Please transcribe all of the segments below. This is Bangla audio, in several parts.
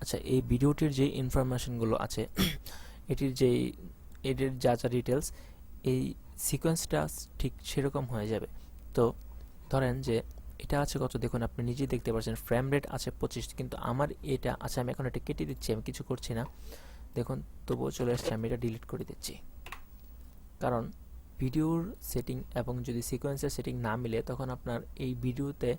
আচ্ছা, এই ভিডিওটির যে ইনফরমেশনগুলো আছে এটির যা যা ডিটেলস, এই সিকোয়েন্সটা ঠিক সেরকম হয়ে যাবে। তো ধরেন যে এটা আছে কত, দেখুন আপনি নিজেই দেখতে পাচ্ছেন ফ্রেম রেট আছে 25, কিন্তু আমার এটা আছে, আমি এখন এটা কেটে দিচ্ছি, আমি কিছু করছি না, দেখুন তবুও চলে আসছে, আমি এটা ডিলিট করে দিচ্ছি। কারণ ভিডিওর সেটিং এবং যদি সিকোয়েন্সের সেটিং না মিলে তখন আপনার এই ভিডিওতে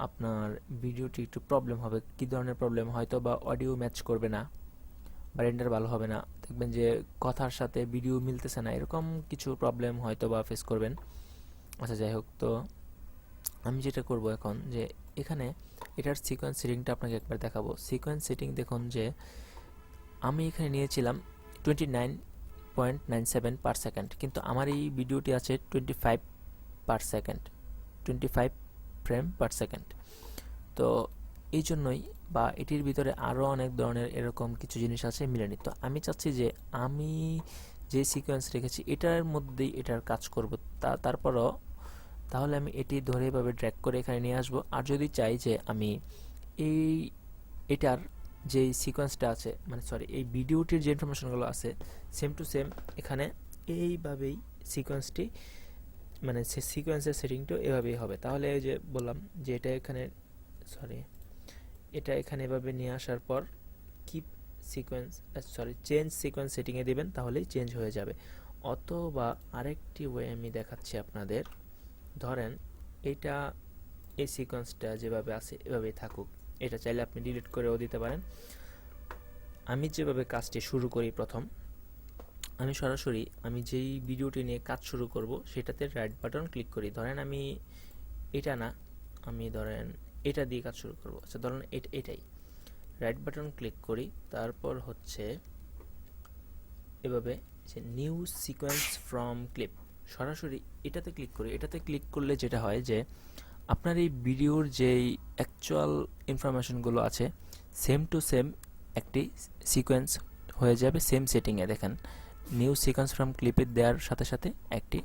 আপনার ভিডিওটি একটু প্রবলেম হবে। কী ধরনের প্রবলেম? হয়তো বা অডিও ম্যাচ করবে না বা রেন্ডার ভালো হবে না, দেখবেন যে কথার সাথে ভিডিও মিলতেছে না, এরকম কিছু প্রবলেম হয়তো বা ফেস করবেন। আচ্ছা যাই হোক, তো আমি যেটা করব এখন, যে এখানে এটার সিকোয়েন্স সেটিংটা আপনাকে একবার দেখাবো। সিকোয়েন্স সেটিং দেখুন যে আমি এখানে নিয়েছিলাম 29.97 পার সেকেন্ড, কিন্তু আমার এই ভিডিওটি আছে 25 per second, 25 frame per second. তো এই জন্যই, বা এটির ভিতরে আরও অনেক ধরনের এরকম কিছু জিনিস আছে মিলেনি। তো আমি চাচ্ছি যে আমি যে সিকোয়েন্স রেখেছি এটার মধ্যেই এটার কাজ করব। তারপরও তাহলে আমি এটি ধরে এভাবে ড্র্যাগ করে এখানে নিয়ে আসবো। আর যদি চাই যে আমি এই এটার যে সিকোয়েন্সটা আছে, মানে সরি, এই ভিডিওটির যে ইনফরমেশনগুলো আছে সেম টু সেম এখানে এইভাবেই সিকোয়েন্সটি, মানে সিকোয়েন্সের সেটিংটা এভাবেই হবে। তাহলে এই যে বললাম যে এটা এখানে, সরি, এটা এখানে এভাবে নিয়ে আসার পর কিপ সিকোয়েন্স, চেঞ্জ সিকোয়েন্স সেটিংয়ে দেবেন, তাহলেই চেঞ্জ হয়ে যাবে। অথবা আরেকটি ওয়ে আমি দেখাচ্ছি আপনাদের। ধরেন এটা, এই সিকোয়েন্সটা যেভাবে আছে এভাবেই থাকুক, এটা চাইলে আপনি ডিলিট করেও দিতে পারেন। আমি যেভাবে কাজটি শুরু করি, প্রথম আমি সরাসরি আমি যেই ভিডিওটি নিয়ে কাজ শুরু করব সেটাতে রাইট বাটন ক্লিক করি। ধরেন আমি এটা না, আমি ধরেন এটা দিয়ে কাজ শুরু করব। আচ্ছা ধরেন এটাই, রাইট বাটন ক্লিক করি, তারপর হচ্ছে এভাবে যে নিউ সিকোয়েন্স ফ্রম ক্লিপ, সরাসরি এটাতে ক্লিক করি। এটাতে ক্লিক করলে যেটা হয় যে আপনার এই ভিডিওর যেই অ্যাকচুয়াল ইনফরমেশনগুলো আছে সেম টু সেম একটি সিকোয়েন্স হয়ে যাবে সেম সেটিংয়ে। দেখেন নিউ সিকোয়েন্স ফ্রম ক্লিপে দেওয়ার সাথে সাথে একটি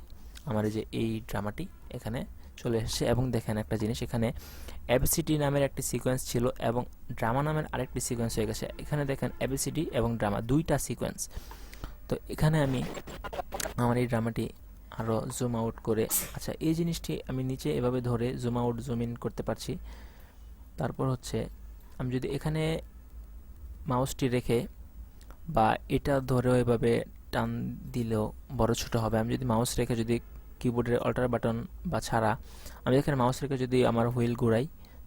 আমার যে এই ড্রামাটি এখানে চলে এসেছে। এবং দেখেন একটা জিনিস, এখানে এবিসিডি নামের একটি সিকোয়েন্স ছিল এবং ড্রামা নামের আরেকটি সিকোয়েন্স হয়ে গেছে। এখানে দেখেন এবিসিডি এবং ড্রামা দুইটা সিকোয়েন্স। তো এখানে আমি আমার এই ড্রামাটি আরও জুম আউট করে, আচ্ছা এই জিনিসটি আমি নিচে এভাবে ধরে জুম আউট জুম ইন করতে পারছি। তারপর হচ্ছে আমি যদি এখানে মাউসটি রেখে বা এটা ধরেও এভাবে টান দিলেও বড় ছোট হবে। আমি যদি মাউস রেখে, যদি কিবোর্ডের অল্টার বাটন বা ছাড়া আমি এখানে মাউস রেখে যদি আমার হুইল ঘুরাই,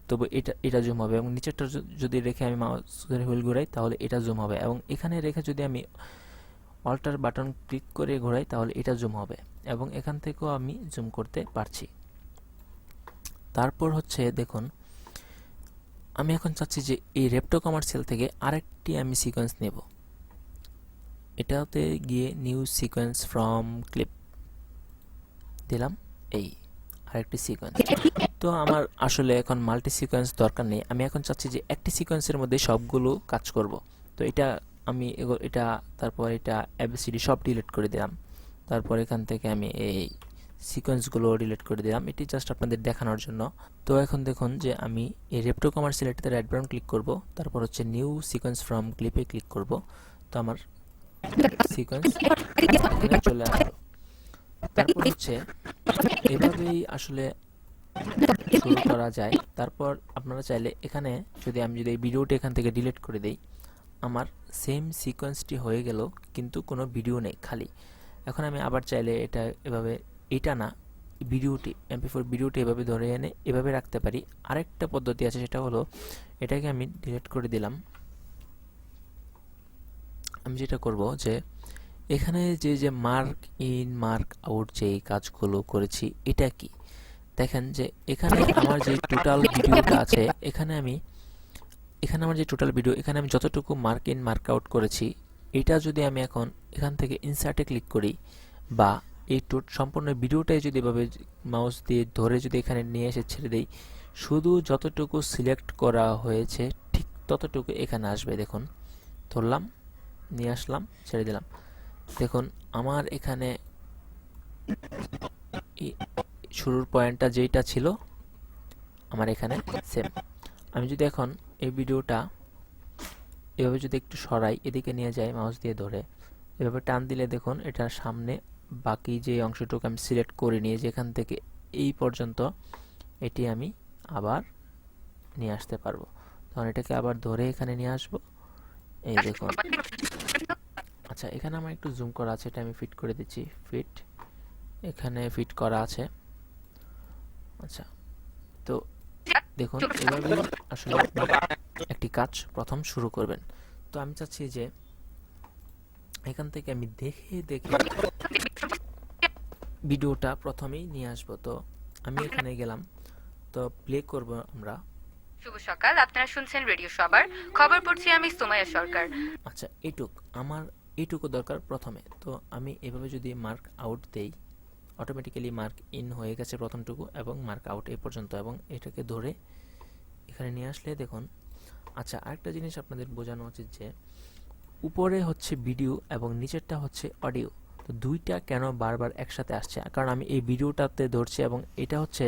তবে এটা জুম হবে। এবং নিচেরটা যদি রেখে আমি মাউসের হুইল ঘুরাই তাহলে এটা জুম হবে। এবং এখানে রেখে যদি আমি অল্টার বাটন ক্লিক করে ঘোরাই তাহলে এটা জুম হবে। এবং এখান থেকেও আমি জুম করতে পারছি। তারপর হচ্ছে দেখুন, আমি এখন চাচ্ছি যে এই রেপ্টো কমার্শিয়াল থেকে আরেকটি আমি সিকোয়েন্স নেব। এটাতে গিয়ে নিউ সিকোয়েন্স ফ্রম ক্লিপ দিলাম, এই আরেকটি সিকোয়েন্স। তো আমার আসলে এখন মাল্টি সিকোয়েন্স দরকার নেই, আমি এখন চাচ্ছি যে একটি সিকোয়েন্সের মধ্যে সবগুলো কাজ করব। তো এটা আমি এটা, তারপর এটা এবিসিডি সব ডিলিট করে দিলাম। তারপর এখান থেকে আমি এই সিকোয়েন্সগুলো ডিলিট করে দিলাম, এটি জাস্ট আপনাদের দেখানোর জন্য। তো এখন দেখুন যে আমি এই রেপ্টো কমার্শিয়াল এটাতে রাইট বাটন ক্লিক করব, তারপর হচ্ছে নিউ সিকোয়েন্স ফ্রম ক্লিপে ক্লিক করব। তো আমার সিকোয়েন্স এখানে চলে আসলো। তারপর হচ্ছে এভাবেই আসলে শুরু করা যায়। তারপর আপনারা চাইলে এখানে আমি যদি এই ভিডিওটি এখান থেকে ডিলিট করে দেই, আমার সেম সিকোয়েন্সটি হয়ে গেল কিন্তু কোনো ভিডিও নেই, খালি। এখন আমি আবার চাইলে এটা এভাবে, এটা না, ভিডিওটি MP4 ভিডিওটি এভাবে ধরে এনে এভাবে রাখতে পারি। আরেকটা পদ্ধতি আছে, সেটা হলো এটাকে আমি ডিলিট করে দিলাম। আমি যেটা করব যে এখানে যে মার্ক ইন মার্ক আউট যে কাজগুলো করেছি, এটা কি দেখেন যে এখানে আমার যে টোটাল ভিডিওটা আছে, এখানে আমার যে টোটাল ভিডিও, এখানে আমি যতটুকু মার্ক ইন মার্ক আউট করেছি, এটা যদি আমি এখন এখান থেকে ইনসার্টে ক্লিক করি বা এই সম্পূর্ণ ভিডিওটাই যদি এভাবে মাউস দিয়ে ধরে যদি এখানে নিয়ে এসে ছেড়ে দেই, শুধু যতটুকু সিলেক্ট করা হয়েছে ঠিক ততটুকু এখানে আসবে। দেখুন ধরলাম, নিয়ে আসলাম, ছেড়ে দিলাম, দেখুন আমার এখানে শুরুর পয়েন্টটা যেটা ছিল আমার এখানে সেম। আমি যদি এখন এই ভিডিওটা এভাবে যদি একটু সরাই, এদিকে নিয়ে যাই মাউস দিয়ে ধরে, এভাবে টান দিলে দেখুন এটার সামনে বাকি যে অংশটুকু আমি সিলেক্ট করে নিয়ে যেখান থেকে এই পর্যন্ত এটি আমি আবার নিয়ে আসতে পারবো। তখন এটাকে আবার ধরে এখানে নিয়ে আসবো, এই দেখুন। আচ্ছা, এখানে আমার একটু জুম করা আছে, এটা আমি ফিট করে দিচ্ছি। ফিট, এখানে ফিট করা আছে। আচ্ছা, তো দেখুন এভাবে আসলে আপনি একটি কাজ প্রথম শুরু করবেন। তো আমি চাচ্ছি যে এখান থেকে আমি দেখে দেখে ভিডিওটা প্রথমেই নিয়ে আসবো। তো আমি এখানে গেলাম, তো প্লে করব আমরা। শুভ সকাল, আপনারা শুনছেন রেডিও সবার খবর, পড়ছি আমি সুমাইয়া সরকার। আচ্ছা, আমার এইটুকু দরকার প্রথমে। তো আমি এভাবে যদি মার্ক আউট দেই, অটোমেটিক্যালি মার্ক ইন হয়ে গেছে প্রথমটুকু এবং মার্ক আউট এই পর্যন্ত, এবং এটাকে ধরে এখানে নিয়ে আসলে দেখুন। আচ্ছা, আরেকটা জিনিস আপনাদের বোঝানো উচিত যে উপরে হচ্ছে ভিডিও এবং নিচেরটা হচ্ছে অডিও। তো দুইটা কেন বারবার একসাথে আসছে, কারণ আমি এই ভিডিওটাতে ধরছি এবং এটা হচ্ছে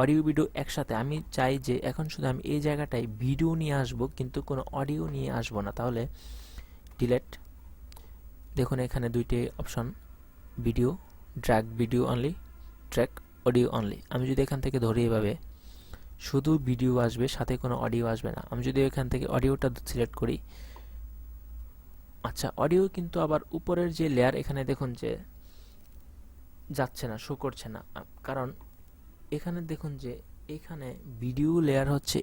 অডিও ভিডিও একসাথে। আমি চাই যে এখন শুধু আমি এই জায়গাটায় ভিডিও নিয়ে আসব, কিন্তু কোনো অডিও নিয়ে আসব না। তাহলে ডিলেট, দেখুন এখানে দুইটি option, video, drag video only, track audio only. আমি যদি এখান থেকে ধরি এভাবে, শুধু ভিডিও আসবে, সাথে কোনো অডিও আসবে না। আমি যদি এখান থেকে অডিওটা সিলেক্ট করি, আচ্ছা অডিও কিন্তু আবার উপরের যে লেয়ার এখানে দেখুন যে যাচ্ছে না, শো করছে না, কারণ এখানে দেখুন যে এখানে ভিডিও লেয়ার হচ্ছে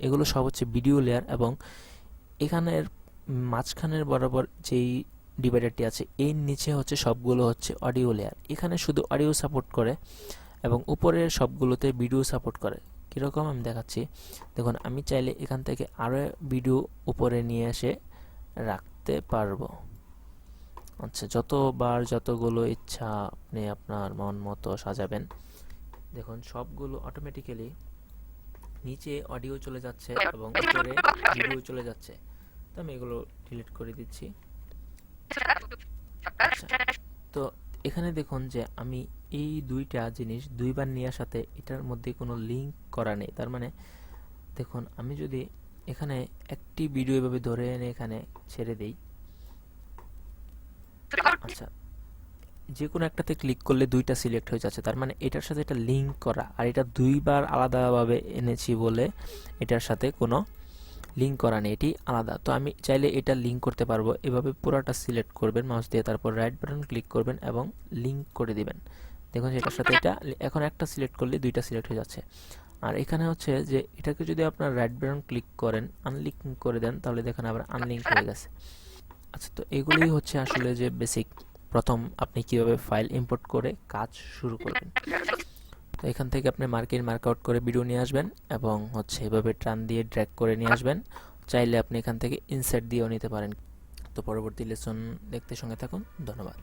এগুলো সব হচ্ছে ভিডিও লেয়ার, এবং এখানের মাঝখানের বরাবর যেই ডিভাইডারটি আছে এর নিচে হচ্ছে সবগুলো হচ্ছে অডিও লেয়ার। এখানে শুধু অডিও সাপোর্ট করে এবং উপরের সবগুলোতে ভিডিও সাপোর্ট করে। কীরকম আমি দেখাচ্ছি, দেখুন আমি চাইলে এখান থেকে আরও ভিডিও উপরে নিয়ে এসে রাখতে পারবো। আচ্ছা, যতগুলো ইচ্ছা আপনি আপনার মন মতো সাজাবেন। দেখুন সবগুলো অটোমেটিক্যালি নিচে অডিও চলে যাচ্ছে এবং উপরে ভিডিও চলে যাচ্ছে। তো আমি এগুলো ডিলিট করে দিচ্ছি। আচ্ছা, তো এখানে দেখুন যে আমি এই দুইটা জিনিস দুইবার নেওয়ার সাথে এটার মধ্যে কোনো লিঙ্ক করা নেই। তার মানে দেখুন আমি যদি এখানে একটি ভিডিও এভাবে ধরে এনে এখানে ছেড়ে দেই, আচ্ছা যে কোনো একটাতে ক্লিক করলে দুইটা সিলেক্ট হয়ে যাচ্ছে, তার মানে এটার সাথে এটা লিঙ্ক করা। আর এটা দুইবার আলাদাভাবে এনেছি বলে এটার সাথে কোনো লিঙ্ক করা নেই, এটি আলাদা। তো আমি চাইলে এটা লিঙ্ক করতে পারবো। এভাবে পুরোটা সিলেক্ট করবেন মাউস দিয়ে, তারপর রাইট বাটন ক্লিক করবেন এবং লিঙ্ক করে দিবেন। দেখুন এটার সাথে এটা এখন একটা সিলেক্ট করলে দুইটা সিলেক্ট হয়ে যাচ্ছে। আর এখানে হচ্ছে যে এটাকে যদি আপনার রাইট বাটন ক্লিক করেন আনলিঙ্ক করে দেন, তাহলে দেখুন আবার আনলিঙ্ক হয়ে গেছে। আচ্ছা, তো এগুলোই হচ্ছে আসলে যে বেসিক, প্রথম আপনি কিভাবে ফাইল ইম্পোর্ট করে কাজ শুরু করবেন। তো এখান থেকে আপনি মার্ক আউট করে ভিডিও নিয়ে আসবেন এবং হচ্ছে এভাবে টান দিয়ে ড্র্যাগ করে নিয়ে আসবেন। চাইলে আপনি এখান থেকে ইনসার্ট দিয়েও নিতে পারেন। তো পরবর্তী লেসন দেখতে সঙ্গে থাকুন। ধন্যবাদ।